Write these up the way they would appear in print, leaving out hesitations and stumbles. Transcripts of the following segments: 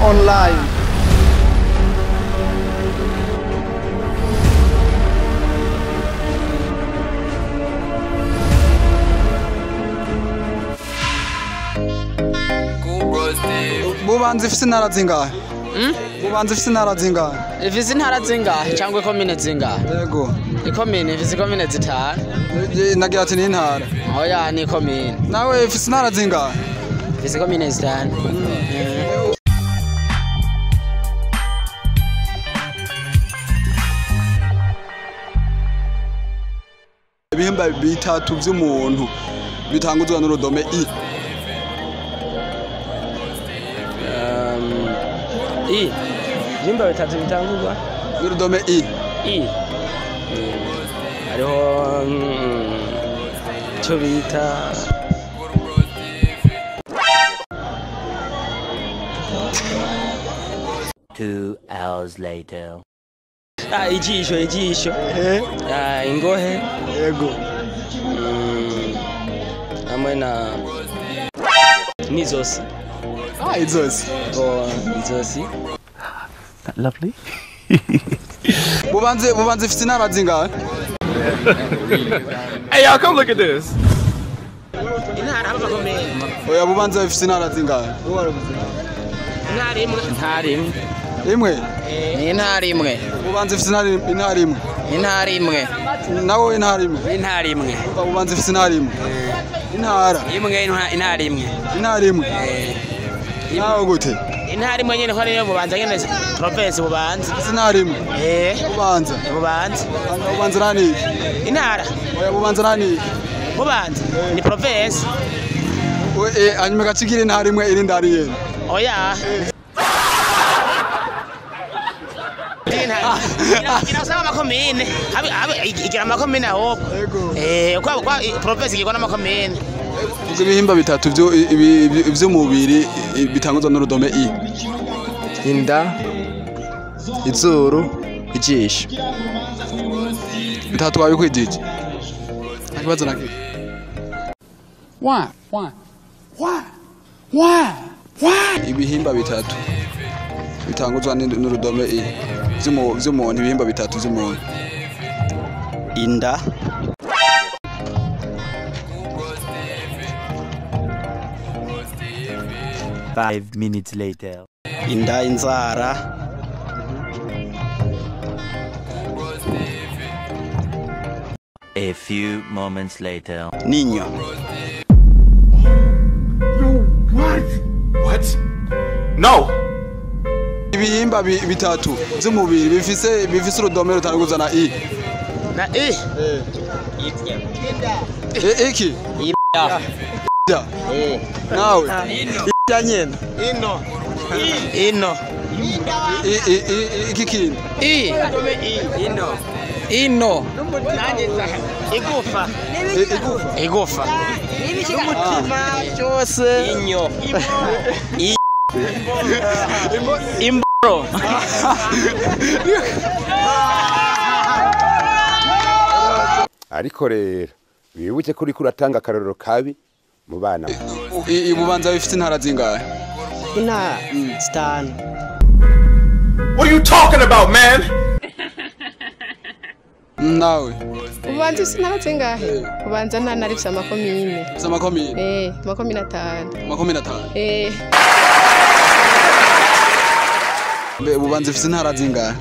online. Bubanza ifise intara zingahe? Bubanza ifise intara zingahe? Ifise intara zingahe cyangwa ikomine zingahe? Yego. Ikomine ifise ikomine zitanu. Nagira ati ni intara. Oya ni ikomine. Nawe ifise intara zingahe? Ifise ikomine zitanu. Ibihimba bitatu vy'umuntu bitanguzwa n'urudome I. Ibihimba bitatu bitanguzwa n'urudome I. Hariho icyo bita 2 hours later. Ijisho ingohe Yego. hamwe na n'izosi. Izosi. Izosi. Lovely. Bubanza ifise intara zingahe? Hey, y'all, come look at this. Intara amakomine. Oya Bubanza ifise intara zingahe? Intara imwe. Imwe? Ni intara imwe. Bubanza ifise intara imwe. Intara imwe. Nawe intara imwe. Intara imwe. Bubanza ifise intara imwe. Intara. Imwe intara imwe. Intara imwe. Nawe gute? Intara imwe nyene ko ariyo Bubanza nyene province Bubanza. Ifise intara imwe. Bubanza. Bubanza nani? Intara. Oya Bubanza nani? Bubanza. Ni province. Hanyuma gacigira intara imwe iri ndari yene. Oya. Inasaba makomine. Igira makomine ahubwo. Kwa province igirwa n'amakomine. Ibihimba bitatu vy'umubiri bitanguzwa n'urudome I. Inda, izuru, ijisho. Bitatu wabikwijije. Akibazo nakiki. Ibihimba bitatu bitanguzwa n'urudome I. Vy'umuntu ibihimba bitatu vy'umuntu. Inda, 5 minutes later. inda, inzara, A few moments later. ninyo. What? No. Ibihimba bitatu vy'umubiri bifise urudome rutanguzwa na I. Na Iki? Ya. Nawe? Ya nyene. Ino. Iki kintu? Ino. Igufa. Igufa. N'umutima cyose. Inyo. Imboro. Ariko rero wibuke kuri kuratanga akarorero kabi mu bana. Bubanza bifite intara zingahe? Intara zitanu. What are you talking about, man? Nawe? Bubanza ifite intara zingahe? Bubanza nta ntara ifite amakomine. Ifite amakomine? Amakomine atanu. Amakomine atanu? Bubanza ifite intara zingahe?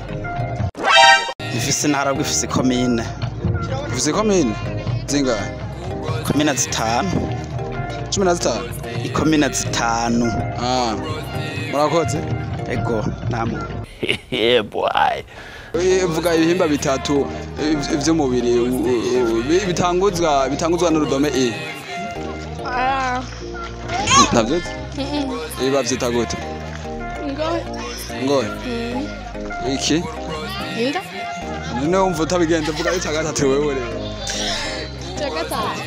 Ifise intara ifise komine. Ifise komine? Zingahe? Komine zitanu. 15? Ikomine zitanu. Murakoze? Ego, namwe. Yeah, boy. Vuga ibihimba bitatu vy'umubiri bitanguzwa n'urudome I. Navyo? Bavyita gute? Ngohe. Iki? Inda? None wumva utabigenda vuga ica gatatu wewe rero. Ica gatatu?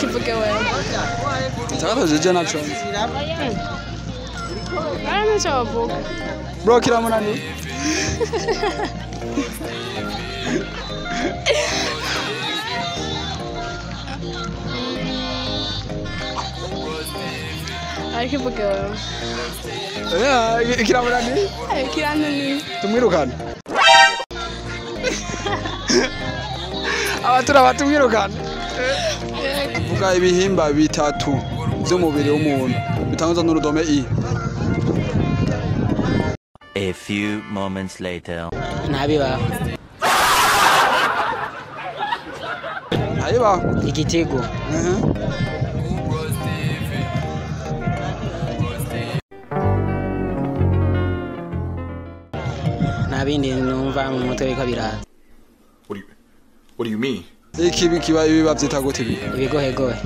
Kivuge wewe. Ica gatatu jeje naco. Naco wavuga. Bro kiramunani. ariko ivuge wewe. Ikiramura ni? Ikirano ni. Tumwirukana. Abatura batumwirukana. Vuga ibihimba bitatu by'umubiri w'umuntu bitangwa n'urudome i. A few moments later. Ntabibaho. Ntabibaho. Igitego. Nabindi numva mu mutwe biko biraza. What do you mean? Iki kiba ibiba byita gute ibi? Ibigohegohe.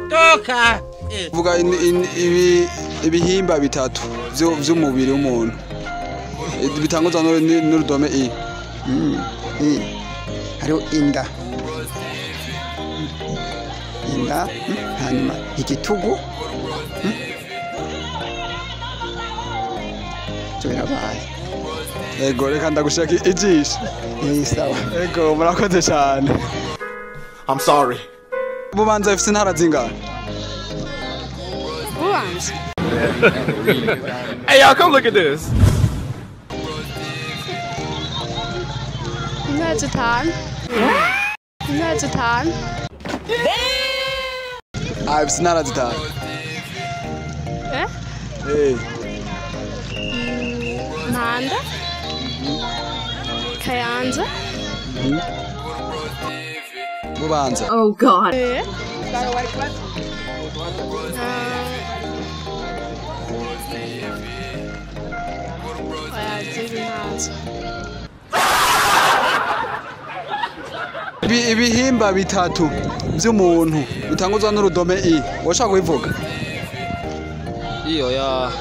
Toka. Vuga ibihimba bitatu by'umubiri w'umuntu bitangwa n'urudome i. hariho inda hanyuma igitugu birabaye. Ego reka ndagushaka ijisho. Sawa. Ego murakoze cyane. I'm sorry. Bubanza ifise intara zingahe? Bubanza. Hey, y'all, come look at this. Intara zitanu. Intara zitanu. Ifise intara zitanu. Ntanda. Kayanza. Bubanza. Oh God. Ibihimba bitatu by'umuntu bitangwa n'urudome i. Washaka kubivuga? Iyo ya.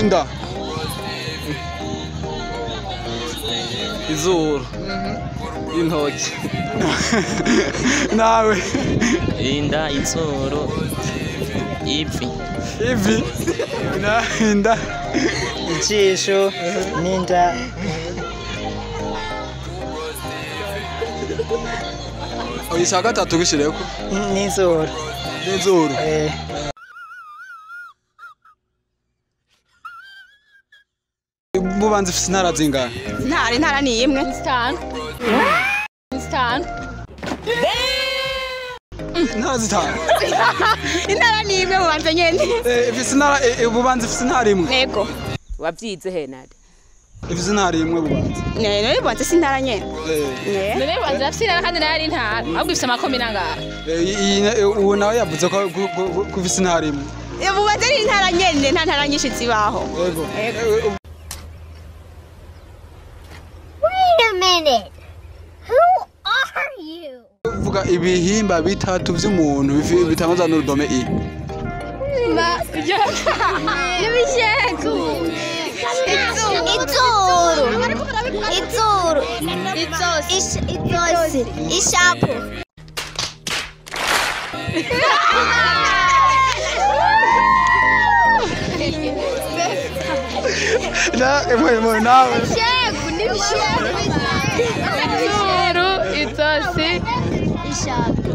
Inda. Izuru. Intoki. Nawe. Inda, izuru. Ivi. Inda. Ijisho. Ninda. Oyisa gatatu gishireko. N'izuru. N'izuru. Bubanza ifise intara zingahe? Intara ni imwe. Zitanu. Intara zitanu. Intara ni imwe Bubanza nyene. Ifise intara Bubanza ifise intara imwe. Yego. Wabyize he nade? Ifise intara imwe Bubanza. None Bubanza si intara nyene. None Bubanza afite intara kandi nayo ari intara. Ahubwo ifise amakomi nangahe? Uwo nawe yavuze ko ifise intara imwe. Bubanza ari intara nyene, nta ntara nyinshi zibaho. Yego. Wait a minute. Who are you? Vuga ibihimba bitatu by'umuntu bitangwa n'urudome i. Ishapo. Nawe. Itosi. Ishapo.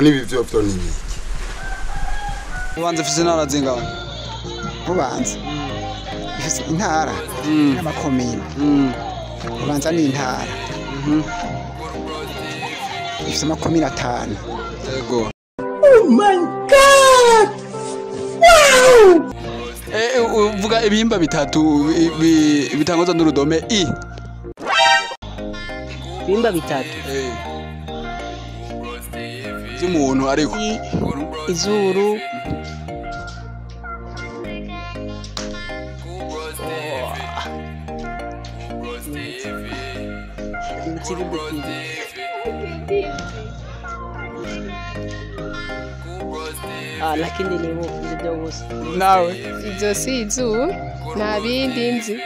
none ibi vyovyo ni iki? Bubanza ifise intara zingahe? Bubanza ifise intara n'amakomine. Bubanza ni intara. Ifise amakomine 5. Yego. Oh my God! Wow! Vuga ibihimba bitatu bitangwa n'urudome i. Ibihimba bitatu. By'umuntu ariko. Izuru. Lakini ni mubyo bose. Nawe. Ibyo si izuru, nta bindi nzi.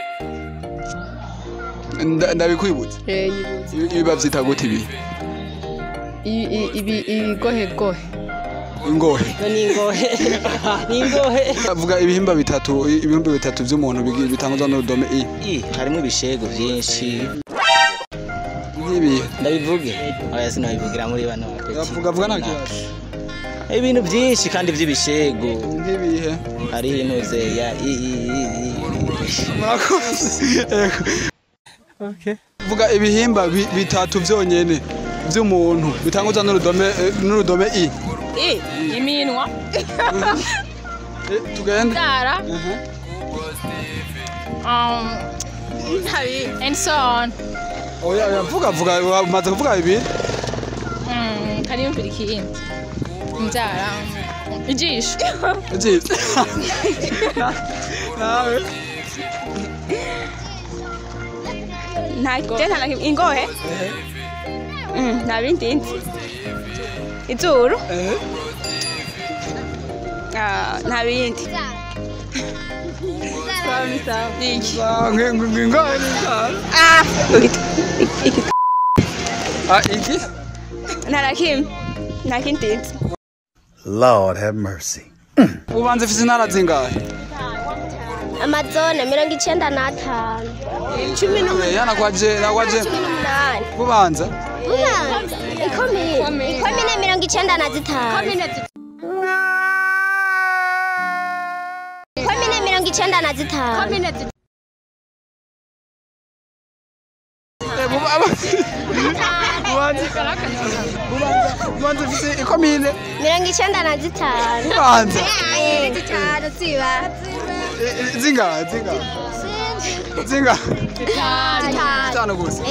Ndabikwibutsa. Yibuze. Ibiba byita gute ibi? Ibigohegohe. ingohe ni ingohe vuga ibihimba bitatu vy'umuntu bitanguzwa n'urudome i harimo ibishego vyinshi nk'ibi ndabivuge oya sinabivugira muri bano bapeti vuga nta kibazo ibintu byinshi kandi vy'ibishego nk'ibihe hari intuze ya okay vuga ibihimba bitatu vyonyene vy'umuntu bitanguzwa n'urudome i iminwa tugende Intara and so on oya vuga umaze kuvuga ibi kariyumvira ikindi Intara ijisho nawe nta ingohe nta bindi nzi izuru nta bindi iki nta kindi nzi Lord have mercy. Bubanza ifise intara zingahe amazone 95 11 yanakwaje 18 Bubanza ikomine 95 95 Bubanza ifise ikomine 95 Bubanza zingahe zitanu gusa